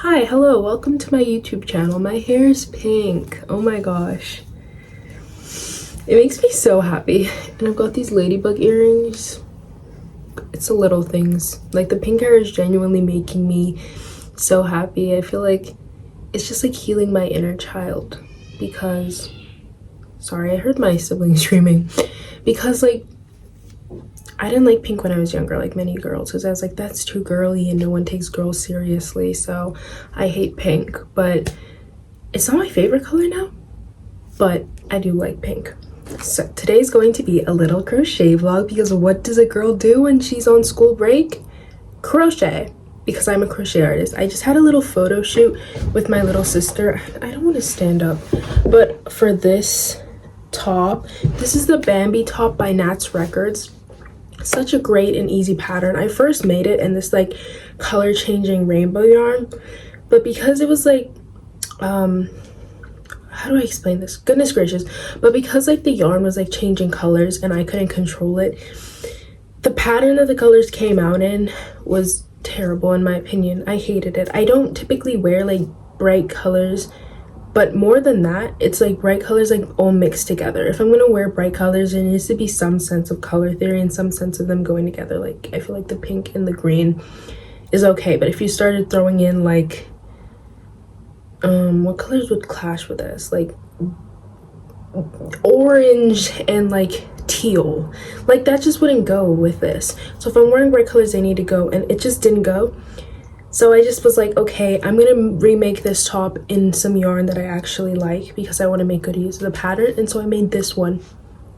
Hi, hello, welcome to my YouTube channel. My hair is pink. Oh my gosh. It makes me so happy. And I've got these ladybug earrings. It's the little things. Like, the pink hair is genuinely making me so happy. I feel like it's just like healing my inner child. Because, sorry, I heard my siblings screaming. Because like, I didn't like pink when I was younger, like many girls, because I was like, that's too girly and no one takes girls seriously, so I hate pink. But it's not my favorite color now, but I do like pink. So today's going to be a little crochet vlog, because what does a girl do when she's on school break? Crochet, because I'm a crochet artist. I just had a little photo shoot with my little sister. I don't want to stand up, but for this top, this is the Bambi top by Nat's Records. Such a great and easy pattern. I first made it in this like color changing rainbow yarn, but because it was like how do I explain this, goodness gracious, but because like the yarn was like changing colors and I couldn't control it, the pattern that the colors came out in was terrible in my opinion. I hated it. I don't typically wear like bright colors, but more than that, it's like bright colors like all mixed together. If I'm gonna wear bright colors, there needs to be some sense of color theory and some sense of them going together. Like, I feel like the pink and the green is okay, but if you started throwing in like what colors would clash with this, like orange and like teal, like that just wouldn't go with this. So if I'm wearing bright colors, they need to go, and it just didn't go. So I just was like, okay, I'm gonna remake this top in some yarn that I actually like, because I want to make good use of the pattern. And so I made this one.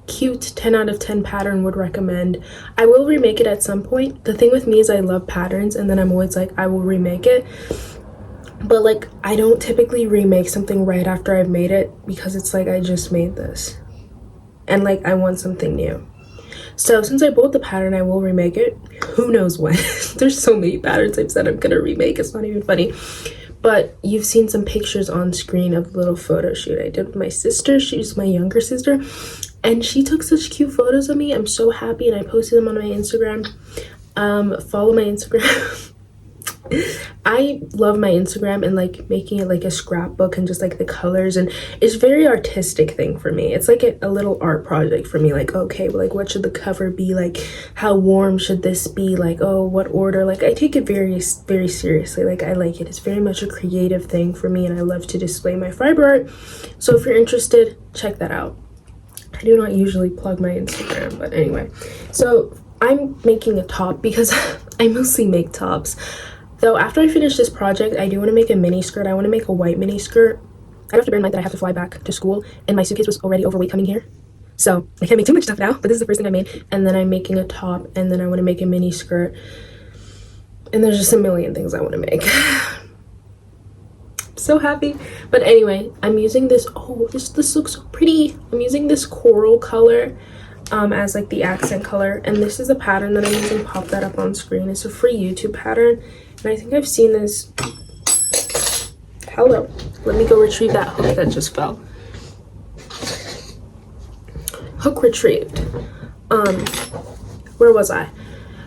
Cute, 10 out of 10 pattern, would recommend. I will remake it at some point. The thing with me is I love patterns, and then I'm always like, I will remake it. But like, I don't typically remake something right after I've made it, because it's like, I just made this and like I want something new. So since I bought the pattern, I will remake it. Who knows when? There's so many patterns I've said I'm gonna remake, it's not even funny. But you've seen some pictures on screen of the little photo shoot I did with my sister. She's my younger sister, and she took such cute photos of me. I'm so happy, and I posted them on my Instagram. Follow my Instagram. I love my Instagram and like making it like a scrapbook, and just like the colors, and it's very artistic thing for me. It's like a little art project for me. Like, okay, like what should the cover be, like how warm should this be, like, oh, what order. Like, I take it very seriously. Like, I like it. It's very much a creative thing for me, and I love to display my fiber art. So if you're interested, check that out. I do not usually plug my Instagram, but anyway. So I'm making a top because I mostly make tops. Though after I finish this project, I do want to make a mini skirt. I want to make a white mini skirt. I have to bear in mind that I have to fly back to school, and my suitcase was already overweight coming here. So I can't make too much stuff now, but this is the first thing I made. And then I'm making a top, and then I want to make a mini skirt. And there's just a million things I want to make. I'm so happy. But anyway, I'm using this, oh, this looks so pretty. I'm using this coral color as like the accent color, and this is the pattern that I'm using. Pop that up on screen. It's a free YouTube pattern, and I think I've seen this. Hello, let me go retrieve that hook that just fell. Hook retrieved. Where was I?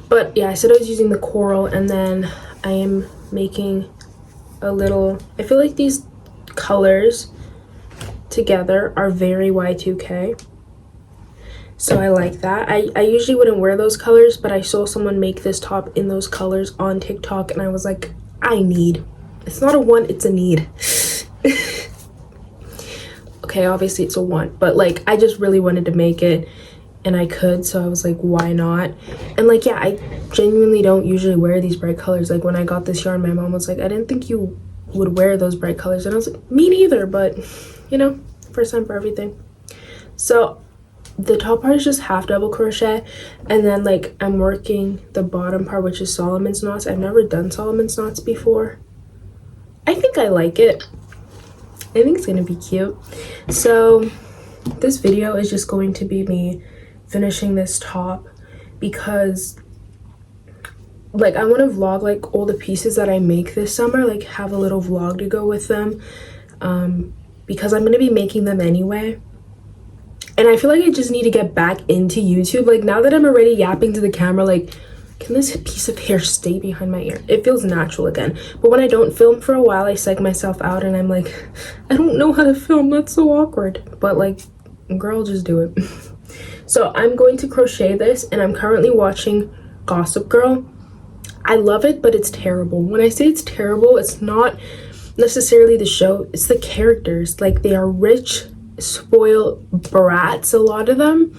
But yeah, I said I was using the coral, and then I am making a little, I feel like these colors together are very Y2K. So I like that. I usually wouldn't wear those colors, but I saw someone make this top in those colors on TikTok, and I was like, it's not a want, it's a need. Okay, obviously it's a want, but like, I just really wanted to make it, and I could, so I was like, why not? And like, yeah, I genuinely don't usually wear these bright colors. Like, when I got this yarn, my mom was like, I didn't think you would wear those bright colors, and I was like, me neither, but you know, first time for everything. So the top part is just half double crochet, and then like I'm working the bottom part, which is Solomon's knots. I've never done Solomon's knots before. I think I like it. I think it's gonna be cute. So this video is just going to be me finishing this top, because like I want to vlog like all the pieces that I make this summer, like have a little vlog to go with them, because I'm going to be making them anyway. And I feel like I just need to get back into YouTube. Like, now that I'm already yapping to the camera, like, can this piece of hair stay behind my ear? It feels natural again. But when I don't film for a while, I psych myself out and I'm like, I don't know how to film, that's so awkward. But like, girl, just do it. So I'm going to crochet this, and I'm currently watching Gossip Girl. I love it, but it's terrible. When I say it's terrible, it's not necessarily the show, it's the characters. Like, they are rich, spoiled brats, a lot of them,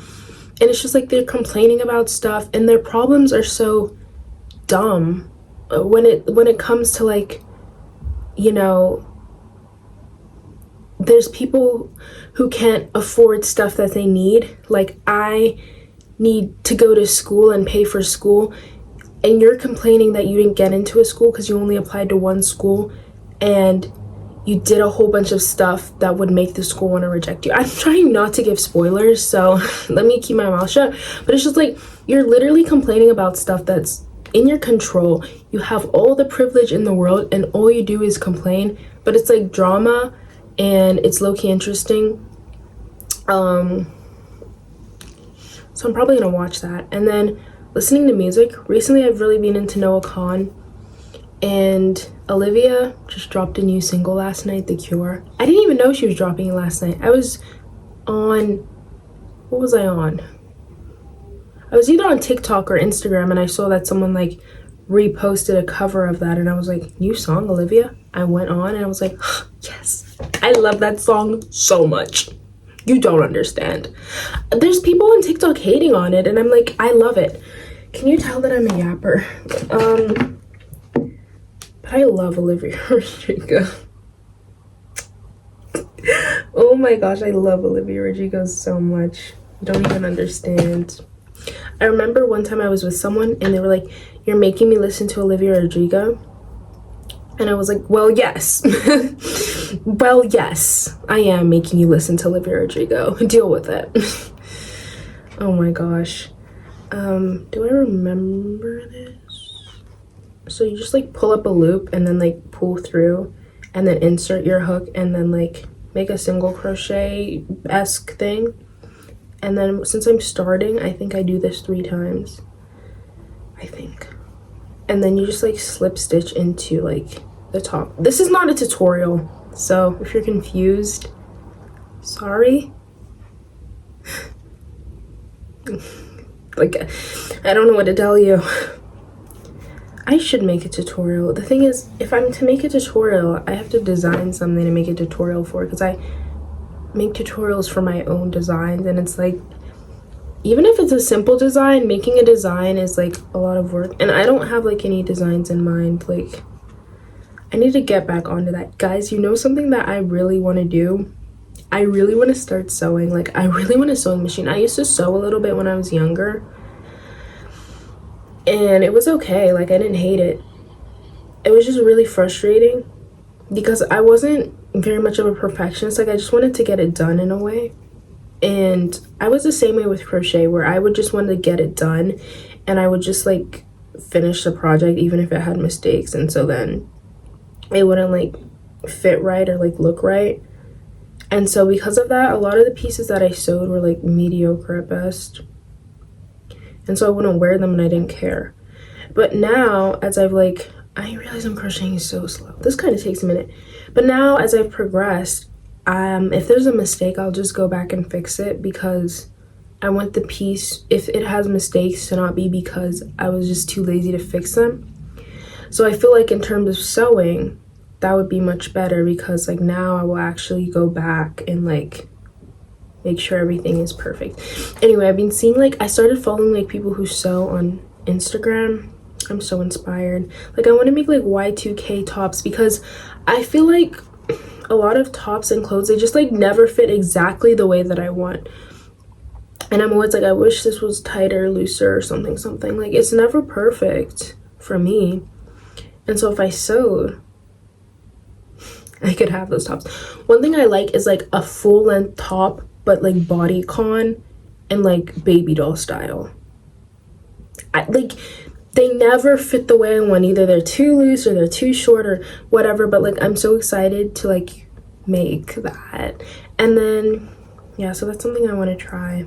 and it's just like they're complaining about stuff, and their problems are so dumb when it comes to, like, you know, there's people who can't afford stuff that they need. Like, I need to go to school and pay for school, and you're complaining that you didn't get into a school because you only applied to one school and you did a whole bunch of stuff that would make the school want to reject you. I'm trying not to give spoilers, so let me keep my mouth shut. But it's just like, you're literally complaining about stuff that's in your control. You have all the privilege in the world and all you do is complain. But it's like drama and it's low-key interesting. So I'm probably gonna watch that. And then listening to music. Recently I've really been into Noah Kahan, and Olivia just dropped a new single last night, The Cure. I didn't even know she was dropping it last night. I was on, what was I on? I was either on TikTok or Instagram, and I saw that someone like reposted a cover of that, and I was like, new song, Olivia? I went on and I was like, yes, I love that song so much. You don't understand. There's people on TikTok hating on it, and I'm like, I love it. Can you tell that I'm a yapper? But I love Olivia Rodrigo. Oh my gosh, I love Olivia Rodrigo so much. You don't even understand. I remember one time I was with someone and they were like, you're making me listen to Olivia Rodrigo. And I was like, well, yes. Well, yes, I am making you listen to Olivia Rodrigo. Deal with it. Oh my gosh. Do I remember this? So you just like pull up a loop and then like pull through and then insert your hook and then like make a single crochet-esque thing. And then since I'm starting, I think I do this 3 times. I think. And then you just like slip stitch into like the top. This is not a tutorial, so if you're confused, sorry. Like, I don't know what to tell you. I should make a tutorial. The thing is, if I'm to make a tutorial, I have to design something to make a tutorial for, because I make tutorials for my own designs, and it's like, even if it's a simple design, making a design is like a lot of work, and I don't have like any designs in mind. Like, I need to get back onto that. Guys, you know something that I really want to do? I really want to start sewing. Like, I really want a sewing machine. I used to sew a little bit when I was younger, and it was okay. Like, I didn't hate it. It was just really frustrating because I wasn't very much of a perfectionist. Like, I just wanted to get it done in a way. And I was the same way with crochet, where I would just want to get it done, and I would just like finish the project even if it had mistakes, and so then it wouldn't like fit right or like look right. And so because of that, a lot of the pieces that I sewed were like mediocre at best, and so I wouldn't wear them and I didn't care. But now, as I've like, I realize I'm crocheting so slow. This kind of takes a minute. But now as I've progressed, if there's a mistake, I'll just go back and fix it, because I want the piece, if it has mistakes, to not be because I was just too lazy to fix them. So I feel like in terms of sewing, that would be much better, because like now I will actually go back and like make sure everything is perfect. Anyway, I've been seeing, like, I started following like people who sew on Instagram. I'm so inspired. Like, I want to make like Y2K tops, because I feel like a lot of tops and clothes, they just like never fit exactly the way that I want. And I'm always like, I wish this was tighter, looser, or something. Like, it's never perfect for me. And so if I sewed, I could have those tops. One thing I like is like a full length top, but like bodycon and like baby doll style. Like, they never fit the way I want. Either they're too loose or they're too short or whatever, but like, I'm so excited to like make that. And then yeah, so that's something I want to try.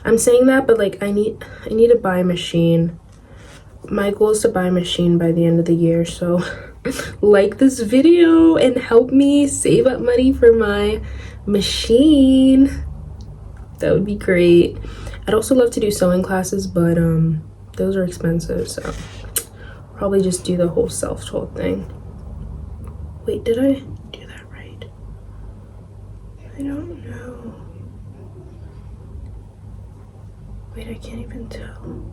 I'm saying that, but like, I need to buy a machine. my goal is to buy a machine by the end of the year, so like this video and help me save up money for my machine. That would be great. I'd also love to do sewing classes, but those are expensive, so probably just do the whole self-taught thing. Wait, did I do that right? I don't know. Wait, I can't even tell.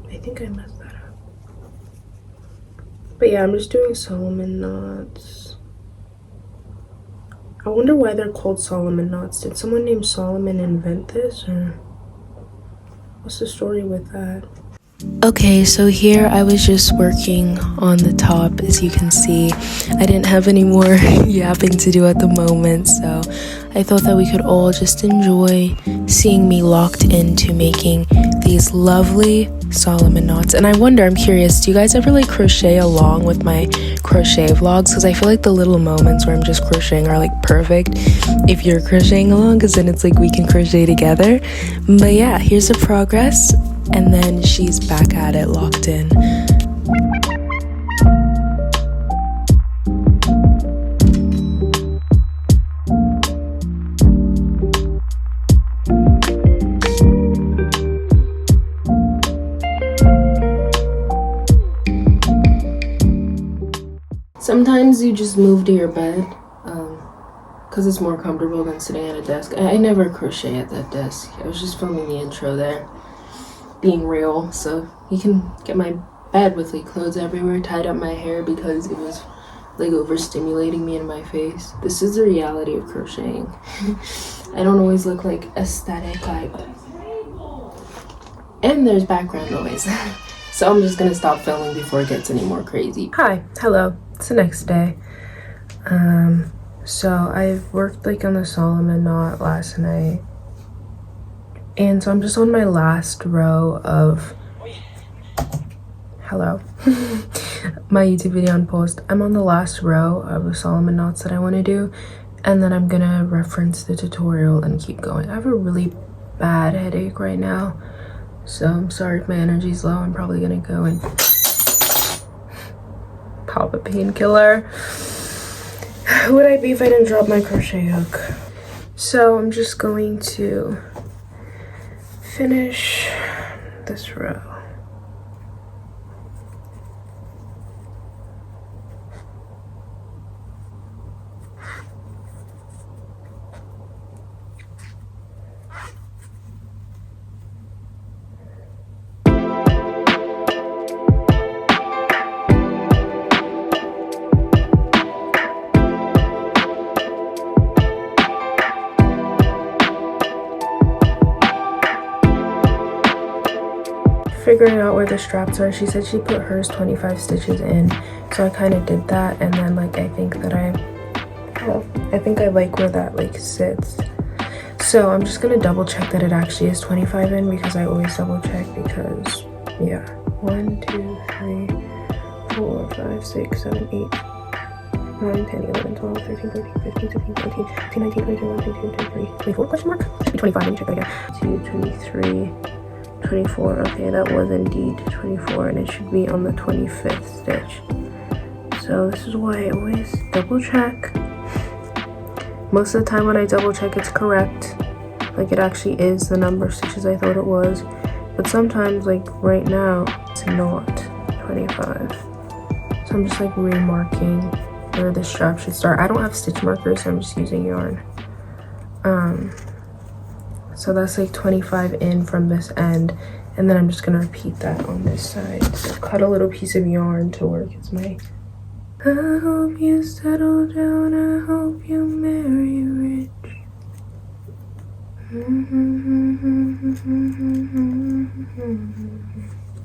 I think I messed that up. But yeah, I'm just doing Solomon knots. I wonder why they're called Solomon knots. Did someone named Solomon invent this, or what's the story with that? Okay, so here I was just working on the top. As you can see, I didn't have any more yapping to do at the moment, so I thought that we could all just enjoy seeing me locked into making these lovely Solomon knots. And I wonder, I'm curious, do you guys ever like crochet along with my crochet vlogs? Because I feel like the little moments where I'm just crocheting are like perfect if you're crocheting along, because then it's like we can crochet together. But yeah, here's the progress. And then she's back at it, locked in. Sometimes you just move to your bed because it's more comfortable than sitting at a desk. I never crochet at that desk. I was just filming the intro there, being real. So you can get my bed with like clothes everywhere, tied up my hair because it was like overstimulating me in my face. This is the reality of crocheting. I don't always look like aesthetic, like, and there's background noise. So I'm just gonna stop filming before it gets any more crazy. Hi, hello, it's the next day. So I've worked like on the Solomon knot last night, and so I'm just on my last row of, hello, my YouTube video on post. I'm on the last row of the Solomon knots that I want to do, and then I'm gonna reference the tutorial and keep going. I have a really bad headache right now, so I'm sorry if my energy's low. I'm probably gonna go and pop a painkiller. Who would I be if I didn't drop my crochet hook? So I'm just going to finish this row. Figuring out where the straps are. She said she put hers 25 stitches in, so I kind of did that, and then like I think I like where that like sits. So I'm just gonna double check that it actually is 25 in, because I always double check, because yeah, 1 2 3 4 5 6 7 8 9 10 11 12 13 14 15 16 17 18 19 20 21 22 23 24 question mark, should be 25. Let me check that again. 2 23 24. Okay, that was indeed 24, and it should be on the 25th stitch. So this is why I always double check. Most of the time when I double check, it's correct, like it actually is the number of stitches I thought it was, but sometimes, like right now, it's not 25. So I'm just like remarking where the strap should start. I don't have stitch markers, so I'm just using yarn. So that's like 25 in from this end, and then I'm just gonna repeat that on this side. So cut a little piece of yarn to work as my, I hope you settle down, I hope you marry rich.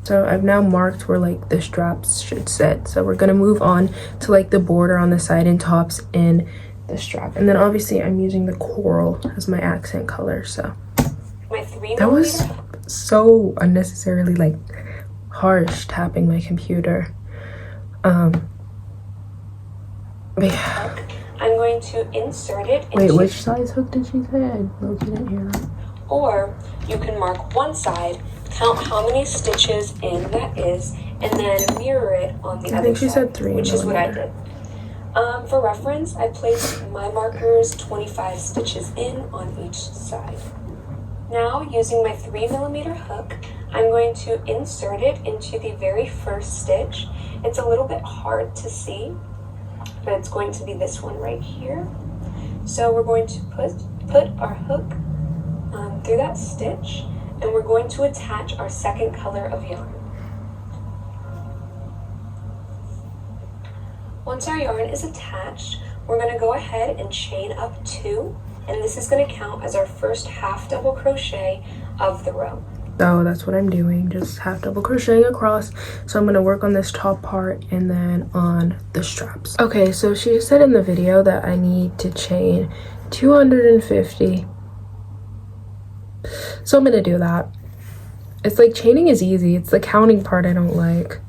So I've now marked where like the straps should sit. So we're gonna move on to like the border on the side and tops in the strap. And then obviously I'm using the coral as my accent color, so. That was so unnecessarily like harsh, tapping my computer. But yeah. I'm going to insert it into... Wait, which size hook did she say? I didn't hear that. Or you can mark one side count how many stitches in that is, and then mirror it on the other side. I think she said 3 which is what I did. For reference, I placed my markers 25 stitches in on each side. Now, using my 3mm hook, I'm going to insert it into the very first stitch. It's a little bit hard to see, but it's going to be this one right here. So we're going to put our hook through that stitch, and we're going to attach our second color of yarn. Once our yarn is attached, we're going to go ahead and chain up 2, and this is going to count as our first half double crochet of the row. So that's what I'm doing, just half double crocheting across. So I'm going to work on this top part and then on the straps. Okay, so she said in the video that I need to chain 250. So I'm going to do that. It's like chaining is easy, it's the counting part I don't like.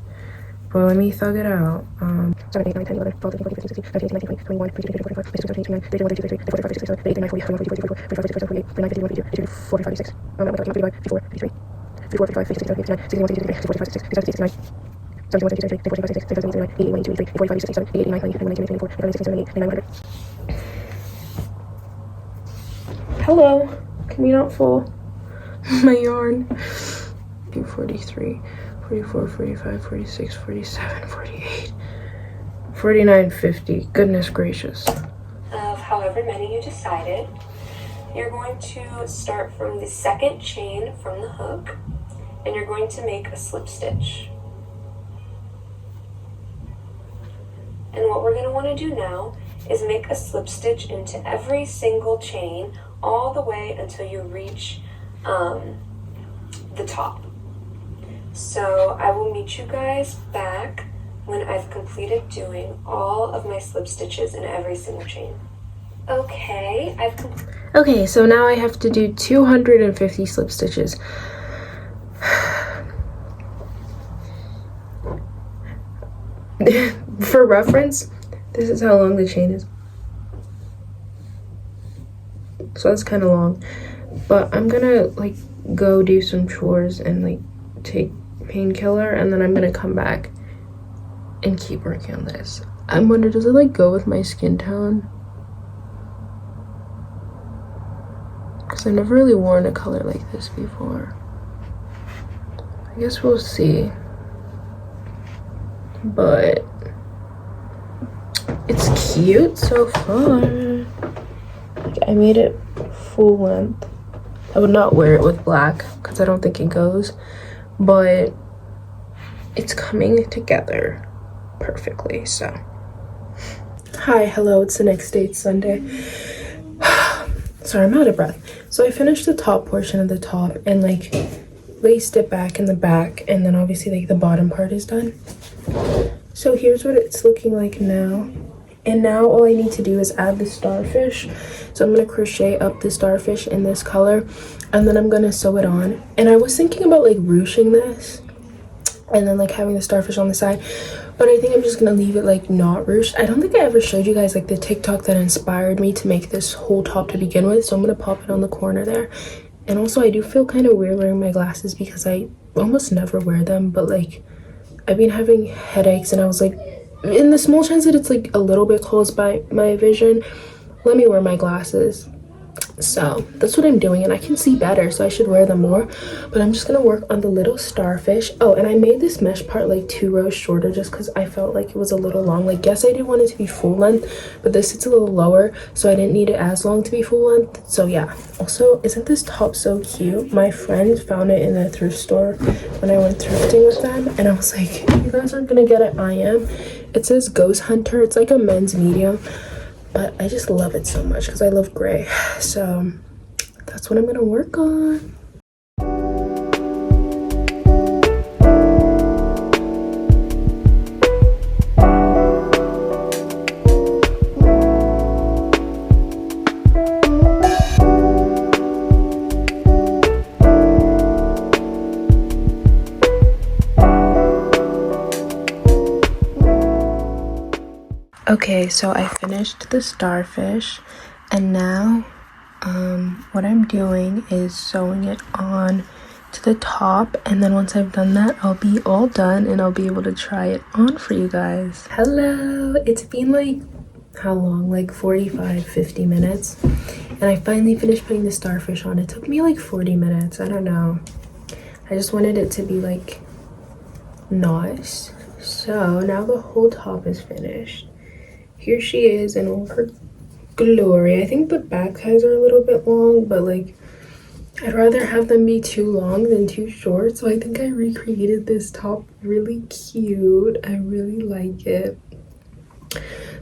But let me thug it out. 7, 8, 9, 10, 11, 12, 13, 14, 15, 16, 17, 18, 19, 20, 21, 22, 23, 24, 25, 26, 27, 28, 29, 30, 41, 42, 43, 44, 45, 46, 47, 48, 49, 50, 51, 52, 53, 54, 55, 56, 57, 58, 59, 60, 61, 62, 63, 64, 65, 66, 67, 68, 69, 70, 71, 72, 73, 74, 75, 76, 77, 78, 79, 80, 81, 82, 83, 84, 85, 86, 87, 88, 89, 90, 91, 92, 93, 94, 95, 96, 97, 98, 99, 100. Hello. Can you not full my yarn? 43, 44, 45, 46, 47, 48, 49, 50. Goodness gracious. Of however many you decided, you're going to start from the second chain from the hook, and you're going to make a slip stitch. And what we're going to want to do now is make a slip stitch into every single chain all the way until you reach the top. So I will meet you guys back when I've completed doing all of my slip stitches in every single chain. Okay, Okay, so now I have to do 250 slip stitches. For reference, this is how long the chain is. So that's kind of long. But I'm gonna like go do some chores and like take painkiller, and then I'm gonna come back and keep working on this. I'm wondering, does it like go with my skin tone? Because I've never really worn a color like this before. I guess we'll see. But it's cute so far. Like, I made it full length. I would not wear it with black because I don't think it goes, but it's coming together perfectly. So hi, hello, it's the next day, it's Sunday. Sorry, I'm out of breath. So I finished the top portion of the top and like laced it back in the back, and then obviously like the bottom part is done. So here's what it's looking like now. And now all I need to do is add the starfish. So I'm going to crochet up the starfish in this color, and then I'm going to sew it on. And I was thinking about like ruching this and then like having the starfish on the side, but I think I'm just going to leave it like not ruched. I don't think I ever showed you guys like the TikTok that inspired me to make this whole top to begin with. So I'm going to pop it on the corner there. And also I do feel kind of weird wearing my glasses because I almost never wear them, but like I've been having headaches, and I was like, in the small chance that it's like a little bit close by my vision, let me wear my glasses. So that's what I'm doing, and I can see better, so I should wear them more. But I'm just gonna work on the little starfish. Oh, and I made this mesh part like 2 rows shorter just because I felt like it was a little long. Like, yes, I did want it to be full length, but this sits a little lower, so I didn't need it as long to be full length. So yeah. Also, isn't this top so cute? My friend found it in a thrift store when I went thrifting with them, and I was like, you guys aren't gonna get it, I am. It says Ghost Hunter. It's like a men's medium, but I just love it so much because I love gray. So that's what I'm gonna work on. Okay, so I finished the starfish, and now what I'm doing is sewing it on to the top, and then once I've done that, I'll be all done and I'll be able to try it on for you guys. Hello, it's been like how long, like 45-50 minutes, and I finally finished putting the starfish on. It took me like 40 minutes. I don't know, I just wanted it to be like nice. So now the whole top is finished. Here she is in all her glory. I think the back sides are a little bit long, but like I'd rather have them be too long than too short, so I think I recreated this top really cute. I really like it.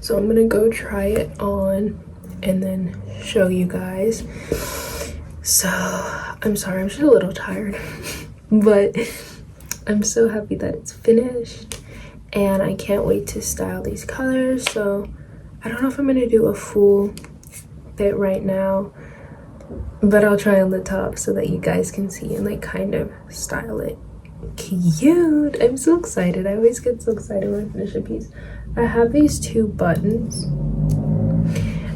So I'm gonna go try it on and then show you guys. So I'm sorry, I'm just a little tired but I'm so happy that it's finished and I can't wait to style these colors. So I don't know if I'm gonna do a full bit right now, but I'll try on the top so that you guys can see and like kind of style it cute. I'm so excited. I always get so excited when I finish a piece. I have these two buttons,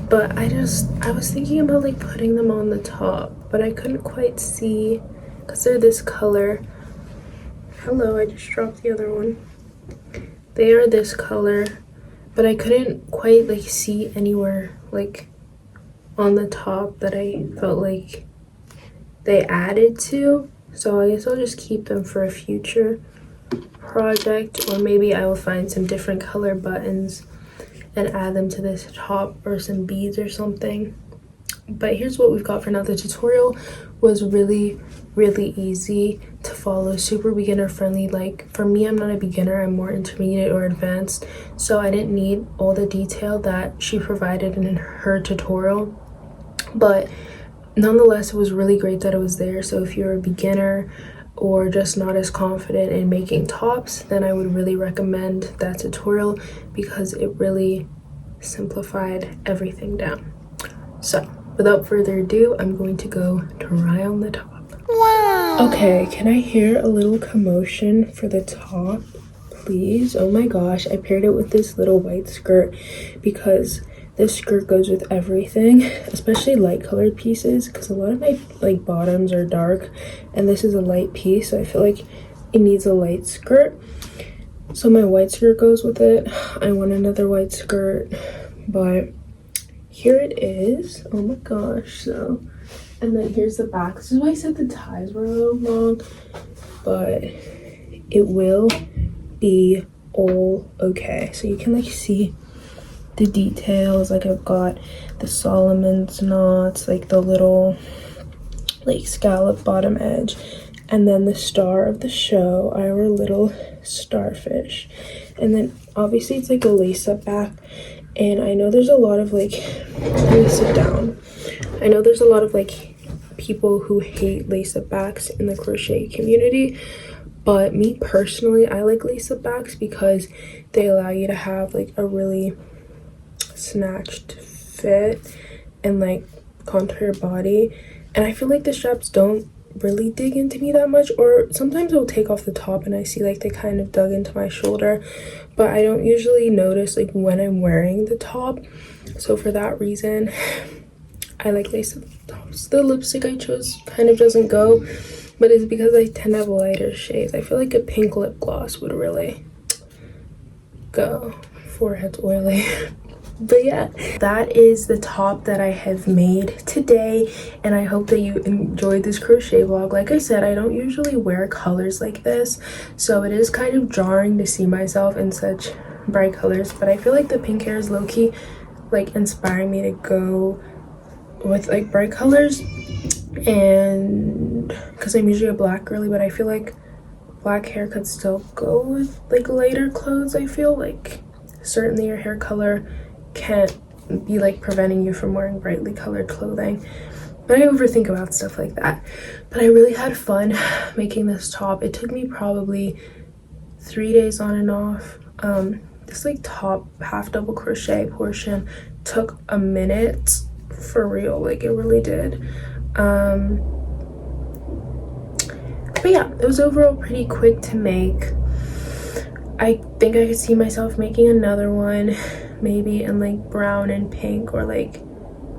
but I was thinking about like putting them on the top, but I couldn't quite see because they're this color. Hello, I just dropped the other one. They are this color, but I couldn't quite like see anywhere like on the top that I felt like they added to. So I guess I'll just keep them for a future project, or maybe I will find some different color buttons and add them to this top, or some beads or something. But here's what we've got for now. The tutorial was really easy to follow, super beginner friendly. Like for me, I'm not a beginner, I'm more intermediate or advanced, so I didn't need all the detail that she provided in her tutorial, but nonetheless it was really great that it was there. So if you're a beginner or just not as confident in making tops, then I would really recommend that tutorial because it really simplified everything down. So without further ado, I'm going to go try on the top. Wow. Okay, can I hear a little commotion for the top, please? Oh my gosh, I paired it with this little white skirt because this skirt goes with everything, especially light colored pieces, because a lot of my like bottoms are dark and this is a light piece, so I feel like it needs a light skirt. So my white skirt goes with it. I want another white skirt, but here it is. Oh my gosh. So, and then here's the back. This is why I said the ties were a little long, but it will be all okay. So you can like see the details. Like I've got the Solomon's knots, like the little like scallop bottom edge, and then the star of the show, our little starfish. And then obviously it's like a lace up back, and I know there's a lot of like, let me sit down. I know there's a lot of like people who hate lace up backs in the crochet community, but me personally, I like lace up backs because they allow you to have like a really snatched fit and like contour your body. And I feel like the straps don't really dig into me that much, or sometimes I'll take off the top and I see like they kind of dug into my shoulder, but I don't usually notice like when I'm wearing the top. So for that reason, I like lace up tops. The lipstick I chose kind of doesn't go, but it's because I tend to have lighter shades. I feel like a pink lip gloss would really go. Forehead's oily. But yeah, that is the top that I have made today, and I hope that you enjoyed this crochet vlog. Like I said, I don't usually wear colors like this, so it is kind of jarring to see myself in such bright colors, but I feel like the pink hair is low-key like inspiring me to go with like bright colors, and because I'm usually a black girly, but I feel like black hair could still go with like lighter clothes. I feel like certainly your hair color can't be like preventing you from wearing brightly colored clothing, but I overthink about stuff like that. But I really had fun making this top. It took me probably 3 days on and off. This like top half double crochet portion took a minute for real, like it really did. But yeah, it was overall pretty quick to make. I think I could see myself making another one, maybe in like brown and pink, or like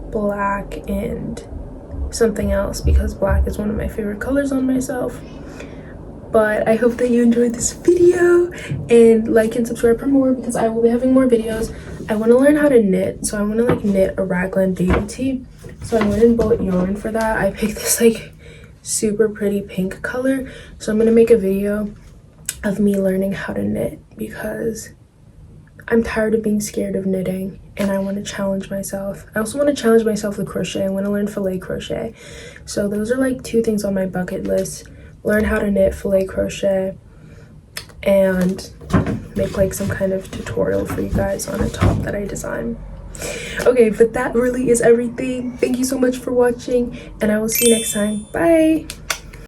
black and something else because black is one of my favorite colors on myself. But I hope that you enjoyed this video, and like and subscribe for more because I will be having more videos. I want to learn how to knit, so I want to like knit a raglan baby tee. So I went and bought yarn for that. I picked this like super pretty pink color, so I'm gonna make a video of me learning how to knit because I'm tired of being scared of knitting and I want to challenge myself. I also want to challenge myself with crochet. I want to learn fillet crochet. So those are like 2 things on my bucket list: learn how to knit, fillet crochet, and make like some kind of tutorial for you guys on a top that I design. Okay, but that really is everything. Thank you so much for watching, and I will see you next time. Bye.